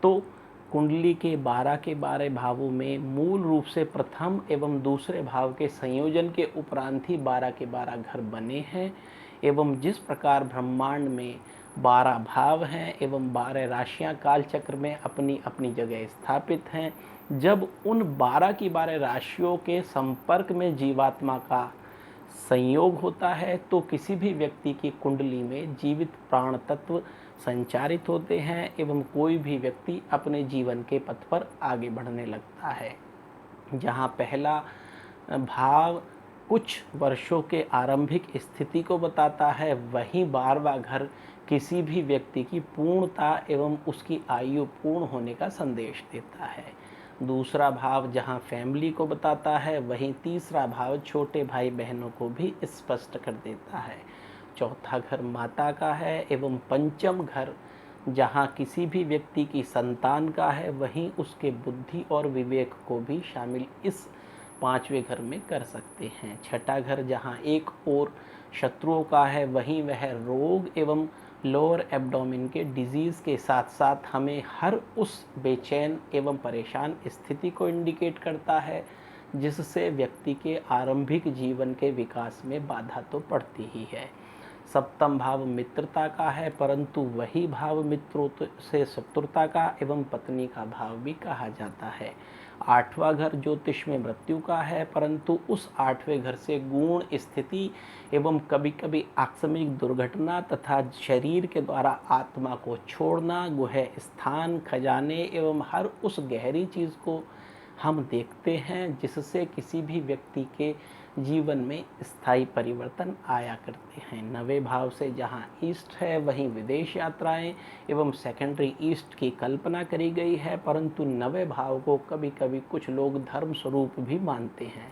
तो कुंडली के 12 भावों में मूल रूप से प्रथम एवं दूसरे भाव के संयोजन के उपरांत ही 12 के 12 घर बने हैं। एवं जिस प्रकार ब्रह्मांड में 12 भाव हैं एवं 12 राशियां काल चक्र में अपनी अपनी जगह स्थापित हैं, जब उन 12 की 12 राशियों के संपर्क में जीवात्मा का संयोग होता है तो किसी भी व्यक्ति की कुंडली में जीवित प्राण तत्व संचारित होते हैं एवं कोई भी व्यक्ति अपने जीवन के पथ पर आगे बढ़ने लगता है। जहाँ पहला भाव कुछ वर्षों के आरंभिक स्थिति को बताता है, वहीं 12वां घर किसी भी व्यक्ति की पूर्णता एवं उसकी आयु पूर्ण होने का संदेश देता है। दूसरा भाव जहाँ फैमिली को बताता है, वहीं तीसरा भाव छोटे भाई बहनों को भी स्पष्ट कर देता है। चौथा घर माता का है एवं पंचम घर जहाँ किसी भी व्यक्ति की संतान का है, वहीं उसके बुद्धि और विवेक को भी शामिल इस 5वें घर में कर सकते हैं। छठा घर जहाँ एक और शत्रुओं का है, वहीं वह रोग एवं लोअर एब्डोमेन के डिजीज़ के साथ साथ हमें हर उस बेचैन एवं परेशान स्थिति को इंडिकेट करता है जिससे व्यक्ति के आरंभिक जीवन के विकास में बाधा तो पड़ती ही है। सप्तम भाव मित्रता का है, परंतु वही भाव मित्रों से शत्रुता का एवं पत्नी का भाव भी कहा जाता है। आठवां घर ज्योतिष में मृत्यु का है, परंतु उस 8वें घर से गुण स्थिति एवं कभी कभी आकस्मिक दुर्घटना तथा शरीर के द्वारा आत्मा को छोड़ना, गुह स्थान, खजाने एवं हर उस गहरी चीज़ को हम देखते हैं जिससे किसी भी व्यक्ति के जीवन में स्थायी परिवर्तन आया करते हैं। 9वें भाव से जहाँ ईस्ट है, वहीं विदेश यात्राएं एवं सेकेंडरी ईस्ट की कल्पना करी गई है, परंतु 9वें भाव को कभी कभी कुछ लोग धर्म स्वरूप भी मानते हैं।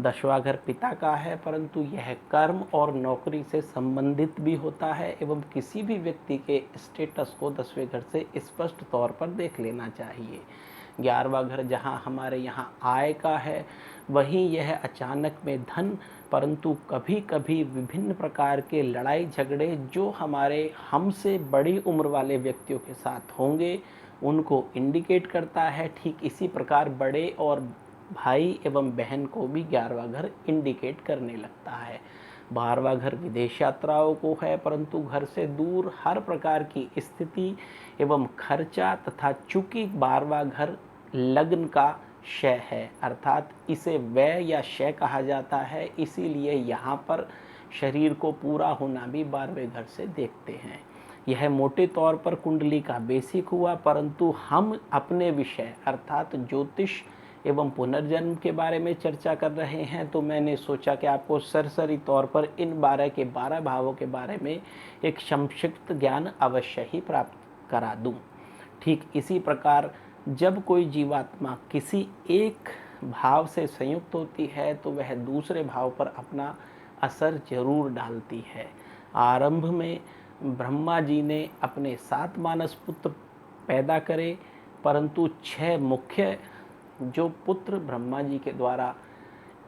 10वां घर पिता का है, परंतु यह कर्म और नौकरी से संबंधित भी होता है एवं किसी भी व्यक्ति के स्टेटस को 10वें घर से स्पष्ट तौर पर देख लेना चाहिए। 11वां घर जहाँ हमारे यहाँ आय का है, वहीं यह अचानक में धन, परंतु कभी कभी विभिन्न प्रकार के लड़ाई झगड़े जो हमारे हमसे बड़ी उम्र वाले व्यक्तियों के साथ होंगे उनको इंडिकेट करता है। ठीक इसी प्रकार बड़े और भाई एवं बहन को भी 11वां घर इंडिकेट करने लगता है। 12वां घर विदेश यात्राओं को है, परंतु घर से दूर हर प्रकार की स्थिति एवं खर्चा तथा चूंकि 12वां घर लग्न का क्षय है, अर्थात इसे व्यय या क्षय कहा जाता है, इसीलिए यहाँ पर शरीर को पूरा होना भी 12वें घर से देखते हैं। यह मोटे तौर पर कुंडली का बेसिक हुआ, परंतु हम अपने विषय अर्थात ज्योतिष एवं पुनर्जन्म के बारे में चर्चा कर रहे हैं, तो मैंने सोचा कि आपको सरसरी तौर पर इन 12 के 12 भावों के बारे में एक संक्षिप्त ज्ञान अवश्य ही प्राप्त करा दूं। ठीक इसी प्रकार जब कोई जीवात्मा किसी एक भाव से संयुक्त होती है तो वह दूसरे भाव पर अपना असर जरूर डालती है। आरंभ में ब्रह्मा जी ने अपने 7 मानस पुत्र पैदा करे, परंतु 6 मुख्य जो पुत्र ब्रह्मा जी के द्वारा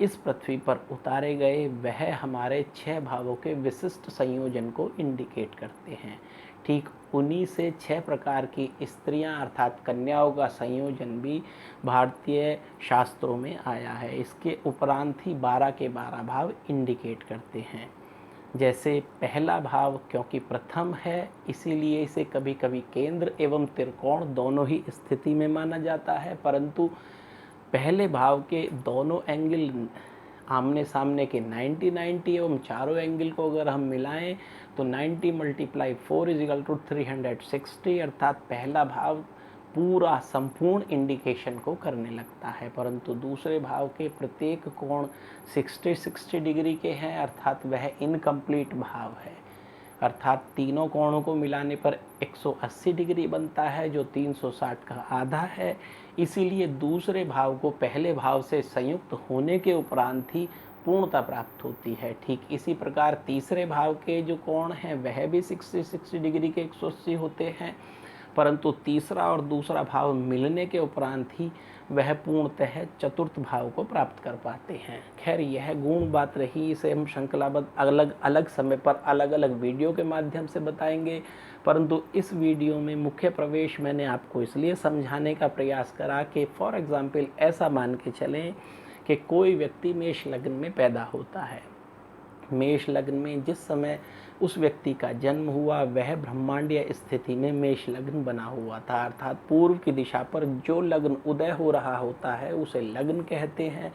इस पृथ्वी पर उतारे गए वह हमारे 6 भावों के विशिष्ट संयोजन को इंडिकेट करते हैं। ठीक उन्हीं से 6 प्रकार की स्त्रियां अर्थात कन्याओं का संयोजन भी भारतीय शास्त्रों में आया है। इसके उपरांत ही 12 के 12 भाव इंडिकेट करते हैं। जैसे पहला भाव क्योंकि प्रथम है, इसीलिए इसे कभी कभी केंद्र एवं त्रिकोण दोनों ही स्थिति में माना जाता है, परंतु पहले भाव के दोनों एंगल आमने सामने के 90-90 एवं चारों एंगल को अगर हम मिलाएं तो 90 × 4 = 360, अर्थात पहला भाव पूरा संपूर्ण इंडिकेशन को करने लगता है, परंतु दूसरे भाव के प्रत्येक कोण 60-60 डिग्री के हैं, अर्थात वह इनकम्प्लीट भाव है। अर्थात तीनों कोणों को मिलाने पर 180 डिग्री बनता है जो 360 का आधा है। इसीलिए दूसरे भाव को पहले भाव से संयुक्त होने के उपरांत ही पूर्णता प्राप्त होती है। ठीक इसी प्रकार तीसरे भाव के जो कोण हैं वह भी 60 डिग्री के 180 होते हैं, परंतु तीसरा और दूसरा भाव मिलने के उपरांत ही वह पूर्णतः चतुर्थ भाव को प्राप्त कर पाते हैं। खैर, यह गुण बात रही, इसे हम श्रृंखलाबद्ध अलग अलग समय पर अलग अलग वीडियो के माध्यम से बताएंगे, परंतु इस वीडियो में मुख्य प्रवेश मैंने आपको इसलिए समझाने का प्रयास करा कि फॉर एग्जाम्पल ऐसा मान के चलें कि कोई व्यक्ति मेष लग्न में पैदा होता है। मेष लग्न में जिस समय उस व्यक्ति का जन्म हुआ वह ब्रह्मांडीय स्थिति में मेष लग्न बना हुआ था, अर्थात पूर्व की दिशा पर जो लग्न उदय हो रहा होता है उसे लग्न कहते हैं,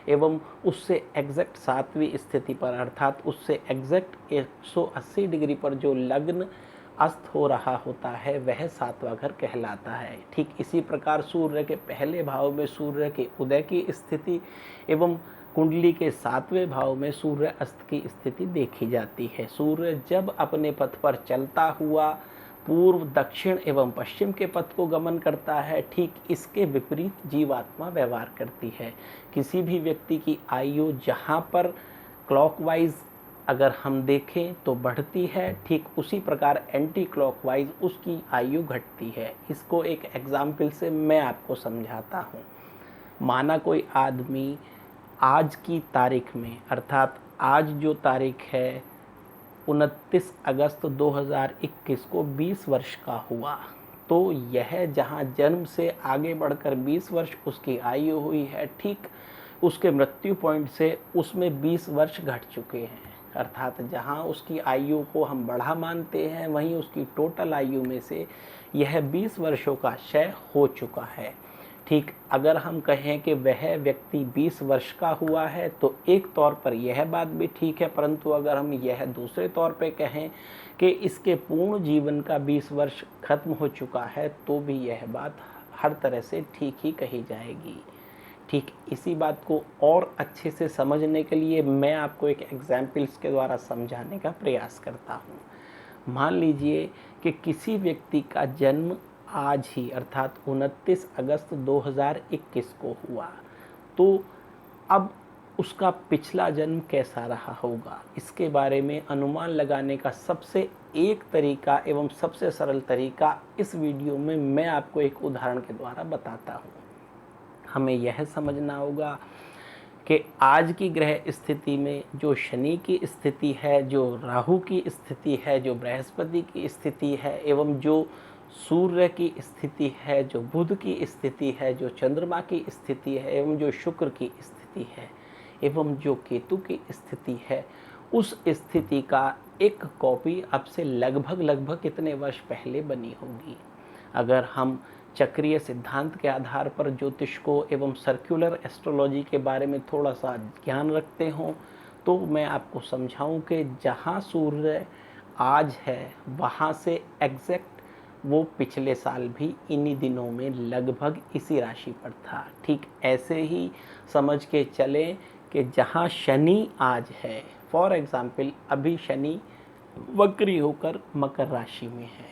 एवं उससे एग्जैक्ट 7वीं स्थिति पर अर्थात उससे एग्जैक्ट 180 डिग्री पर जो लग्न अस्त हो रहा होता है वह 7वां घर कहलाता है। ठीक इसी प्रकार सूर्य के पहले भाव में सूर्य के उदय की स्थिति एवं कुंडली के 7वें भाव में सूर्य अस्त की स्थिति देखी जाती है। सूर्य जब अपने पथ पर चलता हुआ पूर्व, दक्षिण एवं पश्चिम के पथ को गमन करता है, ठीक इसके विपरीत जीवात्मा व्यवहार करती है। किसी भी व्यक्ति की आयु जहाँ पर क्लॉकवाइज अगर हम देखें तो बढ़ती है, ठीक उसी प्रकार एंटी क्लॉकवाइज उसकी आयु घटती है। इसको एक एग्जाम्पल से मैं आपको समझाता हूँ। माना कोई आदमी आज की तारीख में, अर्थात आज जो तारीख है 29 अगस्त 2021 को 20 वर्ष का हुआ, तो यह जहाँ जन्म से आगे बढ़कर 20 वर्ष उसकी आयु हुई है, ठीक उसके मृत्यु पॉइंट से उसमें 20 वर्ष घट चुके हैं। अर्थात जहाँ उसकी आयु को हम बढ़ा मानते हैं वहीं उसकी टोटल आयु में से यह 20 वर्षों का क्षय हो चुका है। ठीक अगर हम कहें कि वह व्यक्ति 20 वर्ष का हुआ है तो एक तौर पर यह बात भी ठीक है, परंतु अगर हम यह दूसरे तौर पे कहें कि इसके पूर्ण जीवन का 20 वर्ष खत्म हो चुका है तो भी यह बात हर तरह से ठीक ही कही जाएगी। ठीक इसी बात को और अच्छे से समझने के लिए मैं आपको एक एग्जाम्पल्स के द्वारा समझाने का प्रयास करता हूँ। मान लीजिए कि किसी व्यक्ति का जन्म आज ही अर्थात 29 अगस्त 2021 को हुआ, तो अब उसका पिछला जन्म कैसा रहा होगा, इसके बारे में अनुमान लगाने का सबसे एक तरीका एवं सबसे सरल तरीका इस वीडियो में मैं आपको एक उदाहरण के द्वारा बताता हूँ। हमें यह समझना होगा कि आज की ग्रह स्थिति में जो शनि की स्थिति है, जो राहु की स्थिति है, जो बृहस्पति की स्थिति है, एवं जो सूर्य की स्थिति है, जो बुध की स्थिति है, जो चंद्रमा की स्थिति है, एवं जो शुक्र की स्थिति है, एवं जो केतु की स्थिति है, उस स्थिति का एक कॉपी अब से लगभग कितने वर्ष पहले बनी होगी। अगर हम चक्रीय सिद्धांत के आधार पर ज्योतिष को एवं सर्कुलर एस्ट्रोलॉजी के बारे में थोड़ा सा ज्ञान रखते हों तो मैं आपको समझाऊं कि जहां सूर्य आज है वहां से एग्जैक्ट वो पिछले साल भी इन्हीं दिनों में लगभग इसी राशि पर था। ठीक ऐसे ही समझ के चलें कि जहां शनि आज है, फॉर एग्जाम्पल अभी शनि वक्री होकर मकर राशि में है,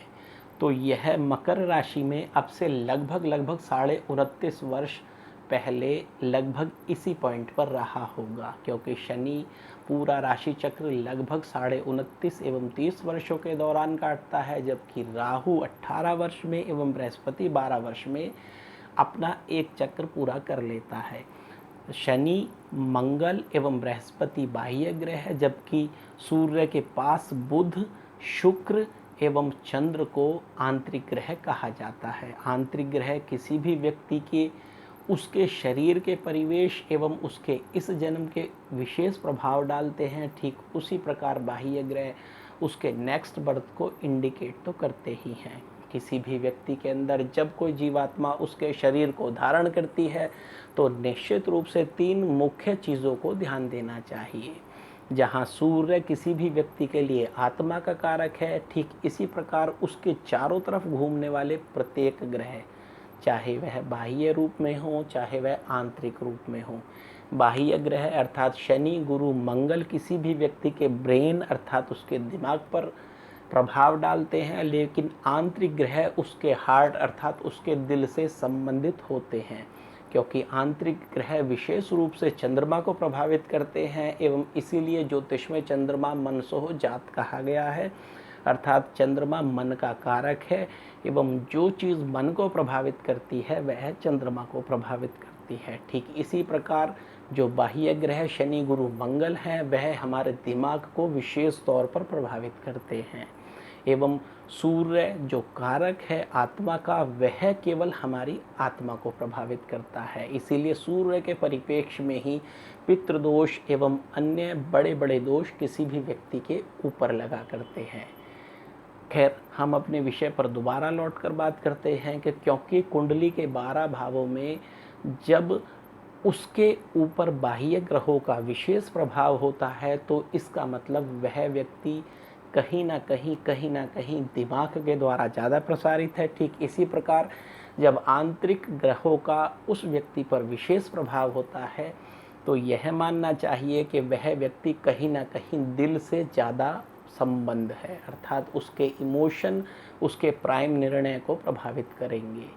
तो यह मकर राशि में अब से लगभग 29.5 वर्ष पहले लगभग इसी पॉइंट पर रहा होगा, क्योंकि शनि पूरा राशि चक्र लगभग 29.5 एवं 30 वर्षों के दौरान काटता है, जबकि राहु 18 वर्ष में एवं बृहस्पति 12 वर्ष में अपना एक चक्र पूरा कर लेता है। शनि, मंगल एवं बृहस्पति बाह्य ग्रह है, जबकि सूर्य के पास बुध, शुक्र एवं चंद्र को आंतरिक ग्रह कहा जाता है। आंतरिक ग्रह किसी भी व्यक्ति के उसके शरीर के परिवेश एवं उसके इस जन्म के विशेष प्रभाव डालते हैं, ठीक उसी प्रकार बाह्य ग्रह उसके नेक्स्ट बर्थ को इंडिकेट तो करते ही हैं। किसी भी व्यक्ति के अंदर जब कोई जीवात्मा उसके शरीर को धारण करती है तो निश्चित रूप से 3 मुख्य चीज़ों को ध्यान देना चाहिए। जहाँ सूर्य किसी भी व्यक्ति के लिए आत्मा का कारक है, ठीक इसी प्रकार उसके चारों तरफ घूमने वाले प्रत्येक ग्रह, चाहे वह बाह्य रूप में हो चाहे वह आंतरिक रूप में हो। बाह्य ग्रह अर्थात शनि, गुरु, मंगल किसी भी व्यक्ति के ब्रेन अर्थात उसके दिमाग पर प्रभाव डालते हैं, लेकिन आंतरिक ग्रह उसके हार्ट अर्थात उसके दिल से संबंधित होते हैं, क्योंकि आंतरिक ग्रह विशेष रूप से चंद्रमा को प्रभावित करते हैं एवं इसीलिए ज्योतिष में चंद्रमा मनसो जात कहा गया है। अर्थात चंद्रमा मन का कारक है एवं जो चीज़ मन को प्रभावित करती है वह चंद्रमा को प्रभावित करती है। ठीक इसी प्रकार जो बाह्य ग्रह शनि गुरु मंगल हैं वह हमारे दिमाग को विशेष तौर पर प्रभावित करते हैं एवं सूर्य जो कारक है आत्मा का वह केवल हमारी आत्मा को प्रभावित करता है। इसीलिए सूर्य के परिप्रेक्ष्य में ही पितृदोष एवं अन्य बड़े बड़े दोष किसी भी व्यक्ति के ऊपर लगा करते हैं। खैर, हम अपने विषय पर दोबारा लौटकर बात करते हैं कि क्योंकि कुंडली के 12 भावों में जब उसके ऊपर बाह्य ग्रहों का विशेष प्रभाव होता है तो इसका मतलब वह व्यक्ति कहीं ना कहीं दिमाग के द्वारा ज़्यादा प्रसारित है। ठीक इसी प्रकार जब आंतरिक ग्रहों का उस व्यक्ति पर विशेष प्रभाव होता है तो यह मानना चाहिए कि वह व्यक्ति कहीं ना कहीं दिल से ज़्यादा संबंध है, अर्थात उसके इमोशन उसके प्राइम निर्णय को प्रभावित करेंगे।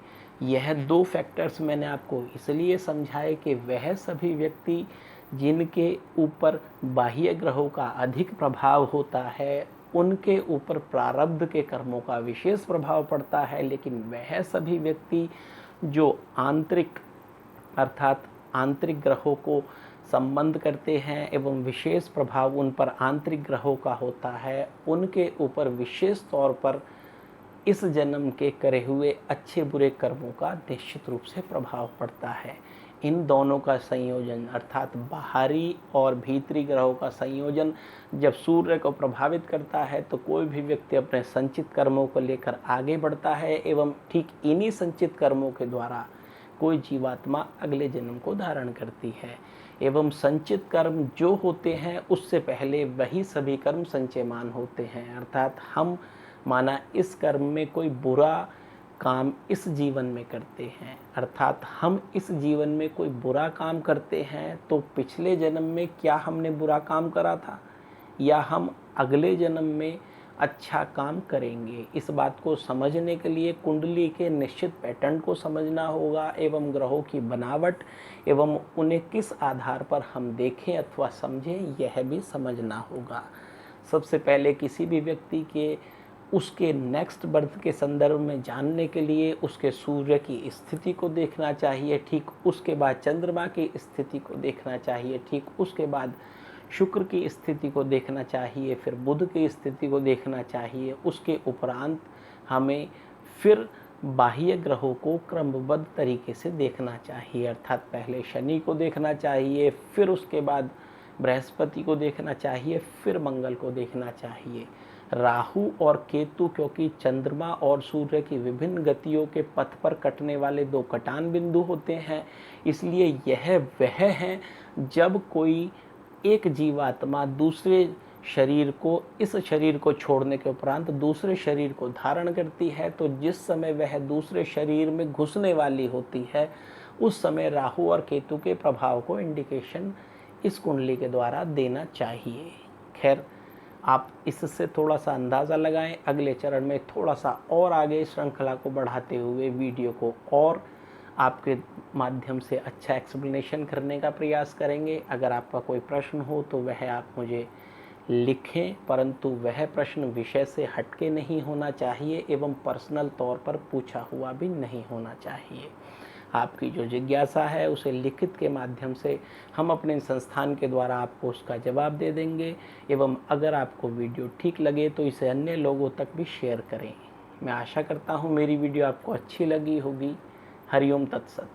यह 2 फैक्टर्स मैंने आपको इसलिए समझाए कि वह सभी व्यक्ति जिनके ऊपर बाह्य ग्रहों का अधिक प्रभाव होता है उनके ऊपर प्रारब्ध के कर्मों का विशेष प्रभाव पड़ता है, लेकिन वह सभी व्यक्ति जो आंतरिक अर्थात आंतरिक ग्रहों को संबंध करते हैं एवं विशेष प्रभाव उन पर आंतरिक ग्रहों का होता है, उनके ऊपर विशेष तौर पर इस जन्म के करे हुए अच्छे बुरे कर्मों का निश्चित रूप से प्रभाव पड़ता है। इन दोनों का संयोजन अर्थात बाहरी और भीतरी ग्रहों का संयोजन जब सूर्य को प्रभावित करता है तो कोई भी व्यक्ति अपने संचित कर्मों को लेकर आगे बढ़ता है एवं ठीक इन्हीं संचित कर्मों के द्वारा कोई जीवात्मा अगले जन्म को धारण करती है एवं संचित कर्म जो होते हैं उससे पहले वही सभी कर्म संचयमान होते हैं। अर्थात हम माना इस कर्म में कोई बुरा काम इस जीवन में करते हैं, अर्थात हम इस जीवन में कोई बुरा काम करते हैं तो पिछले जन्म में क्या हमने बुरा काम करा था या हम अगले जन्म में अच्छा काम करेंगे। इस बात को समझने के लिए कुंडली के निश्चित पैटर्न को समझना होगा एवं ग्रहों की बनावट एवं उन्हें किस आधार पर हम देखें अथवा समझें यह भी समझना होगा। सबसे पहले किसी भी व्यक्ति के उसके नेक्स्ट बर्थ के संदर्भ में जानने के लिए उसके सूर्य की स्थिति को देखना चाहिए, ठीक उसके बाद चंद्रमा की स्थिति को देखना चाहिए, ठीक उसके बाद शुक्र की स्थिति को देखना चाहिए, फिर बुध की स्थिति को देखना चाहिए। उसके उपरांत हमें फिर बाह्य ग्रहों को क्रमबद्ध तरीके से देखना चाहिए, अर्थात पहले शनि को देखना चाहिए, फिर उसके बाद बृहस्पति को देखना चाहिए, फिर मंगल को देखना चाहिए। राहु और केतु क्योंकि चंद्रमा और सूर्य की विभिन्न गतियों के पथ पर कटने वाले 2 कटान बिंदु होते हैं, इसलिए यह वह है जब कोई एक जीवात्मा दूसरे शरीर को इस शरीर को छोड़ने के उपरांत दूसरे शरीर को धारण करती है तो जिस समय वह दूसरे शरीर में घुसने वाली होती है उस समय राहु और केतु के प्रभाव को इंडिकेशन इस कुंडली के द्वारा देना चाहिए। खैर, आप इससे थोड़ा सा अंदाज़ा लगाएं। अगले चरण में थोड़ा सा और आगे श्रृंखला को बढ़ाते हुए वीडियो को और आपके माध्यम से अच्छा एक्सप्लेनेशन करने का प्रयास करेंगे। अगर आपका कोई प्रश्न हो तो वह आप मुझे लिखें, परंतु वह प्रश्न विषय से हटके नहीं होना चाहिए एवं पर्सनल तौर पर पूछा हुआ भी नहीं होना चाहिए। आपकी जो जिज्ञासा है उसे लिखित के माध्यम से हम अपने संस्थान के द्वारा आपको उसका जवाब दे देंगे एवं अगर आपको वीडियो ठीक लगे तो इसे अन्य लोगों तक भी शेयर करें। मैं आशा करता हूँ मेरी वीडियो आपको अच्छी लगी होगी। हरिओम तत्सत।